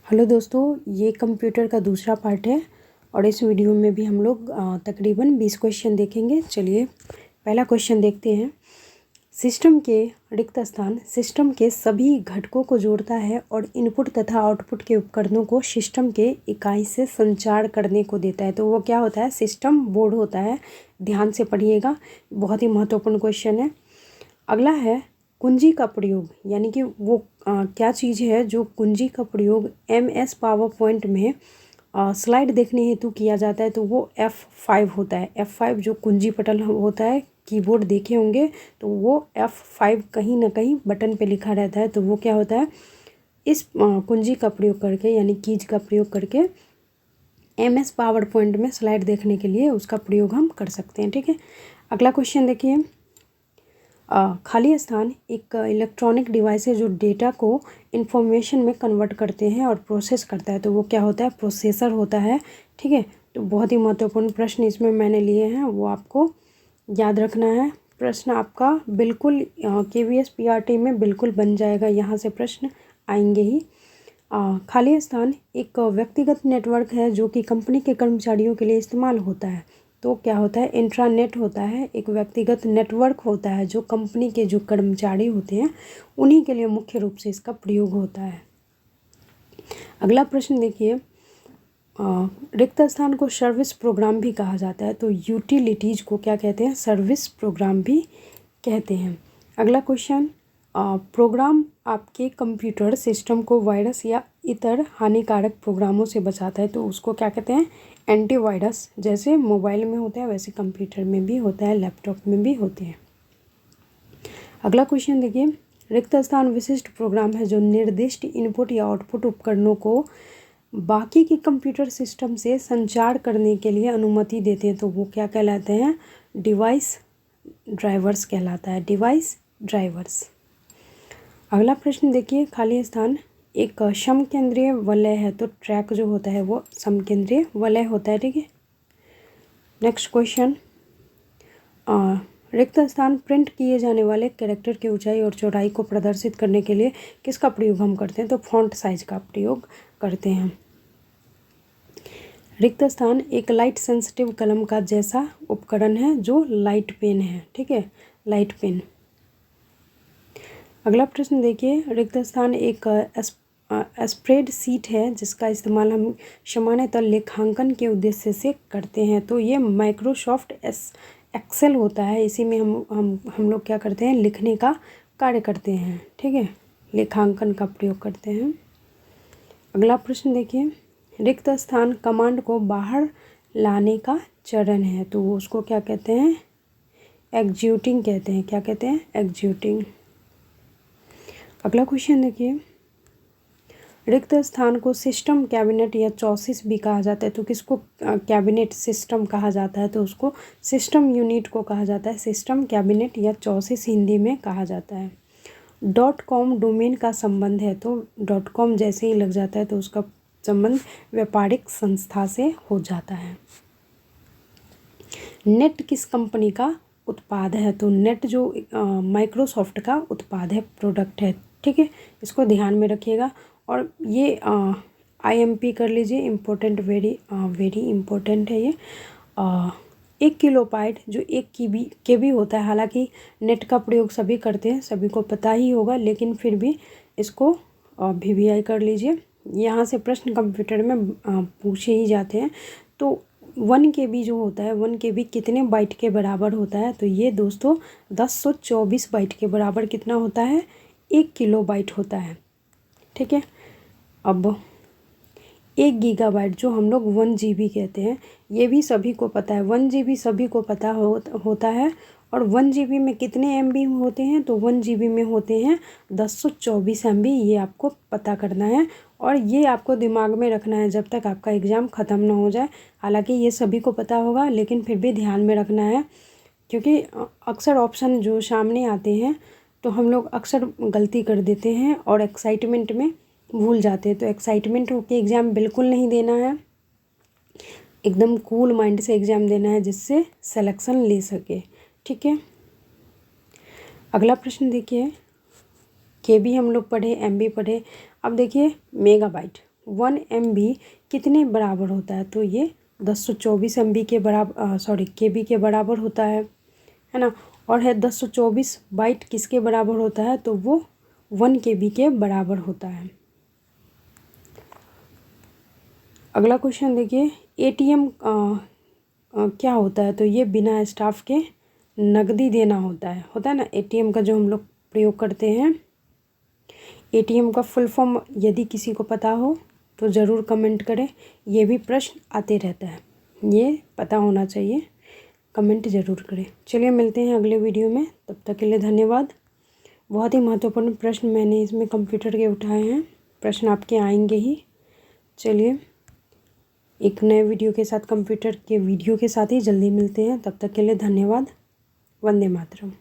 Hello दोस्तों, ये computer का दूसरा पार्ट है और इस वीडियो में भी हम लोग तकरीबन 20 क्वेश्चन देखेंगे। चलिए पहला क्वेश्चन देखते हैं। सिस्टम के रिक्त स्थान सिस्टम के सभी घटकों को जोड़ता है और इनपुट तथा आउटपुट के उपकरणों को सिस्टम के इकाई से संचार करने को देता है। तो वो क्या होता है? सिस्टम बोर्ड होता है। ध्यान से पढ़िएगा, बहुत ही महत्वपूर्ण क्वेश्चन है। अगला है कुंजी का प्रयोग, यानी कि वो क्या चीज़ है जो कुंजी का प्रयोग MS पावर पॉइंट में स्लाइड देखने हेतु किया जाता है। तो वो F5 होता है। F5 जो कुंजी पटल होता है, कीबोर्ड देखे होंगे तो वो F5 कहीं ना कहीं बटन पे लिखा रहता है। तो वो क्या होता है? इस कुंजी का प्रयोग करके, यानी कीज का प्रयोग करके MS पावर पॉइंट में स्लाइड देखने के लिए उसका प्रयोग हम कर सकते हैं। ठीक है, अगला क्वेश्चन देखिए। खाली स्थान एक इलेक्ट्रॉनिक डिवाइस है जो डेटा को इंफॉर्मेशन में कन्वर्ट करते हैं और प्रोसेस करता है। तो वो क्या होता है? प्रोसेसर होता है। ठीक है, तो बहुत ही महत्वपूर्ण प्रश्न इसमें मैंने लिए हैं, वो आपको याद रखना है। प्रश्न आपका बिल्कुल KVS PRT में बिल्कुल बन जाएगा, यहाँ से प्रश्न आएंगे ही। खाली स्थान एक व्यक्तिगत नेटवर्क है जो कि कंपनी के कर्मचारियों के लिए इस्तेमाल होता है। तो क्या होता है? इंट्रानेट होता है, एक व्यक्तिगत नेटवर्क होता है जो कंपनी के जो कर्मचारी होते हैं उन्हीं के लिए मुख्य रूप से इसका प्रयोग होता है। अगला प्रश्न देखिए। रिक्त स्थान को सर्विस प्रोग्राम भी कहा जाता है। तो यूटिलिटीज को क्या कहते हैं? सर्विस प्रोग्राम भी कहते हैं। अगला क्वेश्चन, प्रोग्राम आपके कंप्यूटर सिस्टम को वायरस या इतर हानिकारक प्रोग्रामों से बचाता है। तो उसको क्या कहते हैं? एंटीवायरस। जैसे मोबाइल में होता है वैसे कंप्यूटर में भी होता है, लैपटॉप में भी होते हैं। अगला क्वेश्चन देखिए। रिक्त स्थान विशिष्ट प्रोग्राम है जो निर्दिष्ट इनपुट या आउटपुट उपकरणों को बाकी के कंप्यूटर सिस्टम से संचार करने के लिए अनुमति देते हैं। तो वो क्या कहलाते हैं? डिवाइस ड्राइवर्स कहलाता है, डिवाइस ड्राइवर्स। अगला प्रश्न देखिए। खाली स्थान एक समकेंद्रीय वलय है। तो ट्रैक जो होता है वो समकेंद्रीय वलय होता है। ठीक है, नेक्स्ट क्वेश्चन। रिक्त स्थान प्रिंट किए जाने वाले कैरेक्टर की ऊंचाई और चौड़ाई को प्रदर्शित करने के लिए किसका प्रयोग हम करते हैं? तो फॉन्ट साइज का प्रयोग करते हैं। रिक्त स्थान एक लाइट सेंसिटिव कलम का जैसा उपकरण है जो लाइट पेन है। ठीक है, लाइट पेन। अगला प्रश्न देखिए। रिक्त स्थान एक स्प्रेड सीट है जिसका इस्तेमाल हम सामान्यतः लेखांकन के उद्देश्य से करते हैं। तो ये माइक्रोसॉफ्ट एक्सेल होता है। इसी में हम लोग क्या करते हैं? लिखने का कार्य करते हैं। ठीक है, लेखांकन का प्रयोग करते हैं। अगला प्रश्न देखिए। रिक्त स्थान कमांड को बाहर लाने का चरण है। तो उसको क्या कहते हैं? एग्जीक्यूटिंग कहते हैं। क्या कहते हैं? एग्जीक्यूटिंग। अगला क्वेश्चन देखिए। रिक्त स्थान को सिस्टम कैबिनेट या चॉसिस भी कहा जाता है। तो किसको कैबिनेट सिस्टम कहा जाता है? तो उसको सिस्टम यूनिट को कहा जाता है। सिस्टम कैबिनेट या चॉसिस हिंदी में कहा जाता है। .com डोमेन का संबंध है। तो .com जैसे ही लग जाता है तो उसका संबंध व्यापारिक संस्था से हो जाता है। नेट किस कंपनी का उत्पाद है? तो नेट जो माइक्रोसॉफ्ट का उत्पाद है, प्रोडक्ट है। ठीक है, इसको ध्यान में रखिएगा। और ये IMP कर लीजिए, इम्पोर्टेंट, वेरी इम्पोर्टेंट है ये। 1 किलोबाइट जो 1 KB होता है। हालांकि नेट का प्रयोग सभी करते हैं, सभी को पता ही होगा, लेकिन फिर भी इसको VVI कर लीजिए। यहाँ से प्रश्न कंप्यूटर में पूछे ही जाते हैं। तो 1 KB जो होता है, 1 KB कितने बाइट के बराबर होता है? तो ये दोस्तों 1024 बाइट के बराबर कितना होता है? 1 किलोबाइट होता है। ठीक है, अब 1 गीगाबाइट जो हम लोग 1 GB कहते हैं, ये भी सभी को पता है। 1 GB सभी को पता होता है। और 1 GB में कितने MB होते हैं? तो 1 GB में होते हैं 1024 MB। ये आपको पता करना है और ये आपको दिमाग में रखना है जब तक आपका एग्ज़ाम ख़त्म ना हो जाए। हालांकि ये सभी को पता होगा, लेकिन फिर भी ध्यान में रखना है, क्योंकि अक्सर ऑप्शन जो सामने आते हैं तो हम लोग अक्सर गलती कर देते हैं और एक्साइटमेंट में भूल जाते हैं। तो एक्साइटमेंट होकर एग्ज़ाम बिल्कुल नहीं देना है, एकदम कूल माइंड से एग्ज़ाम देना है जिससे सिलेक्शन ले सके। ठीक है, अगला प्रश्न देखिए। KB हम लोग पढ़े, MB पढ़े। अब देखिए मेगाबाइट, 1 MB कितने बराबर होता है? तो ये 1024 MB के बराबर KB के बराबर होता है ना। और है 1024 बाइट किसके बराबर होता है? तो वो 1 KB के बराबर होता है। अगला क्वेश्चन देखिए, ATM क्या होता है? तो ये बिना स्टाफ के नकदी देना होता है ना। ATM का जो हम लोग प्रयोग करते हैं, ATM का फुल फॉर्म यदि किसी को पता हो तो ज़रूर कमेंट करें। ये भी प्रश्न आते रहता है, ये पता होना चाहिए, कमेंट ज़रूर करें। चलिए मिलते हैं अगले वीडियो में, तब तक के लिए धन्यवाद। बहुत ही महत्वपूर्ण प्रश्न मैंने इसमें कंप्यूटर के उठाए हैं, प्रश्न आपके आएंगे ही। चलिए एक नए वीडियो के साथ, कंप्यूटर के वीडियो के साथ ही जल्दी मिलते हैं, तब तक के लिए धन्यवाद। वंदे मातरम।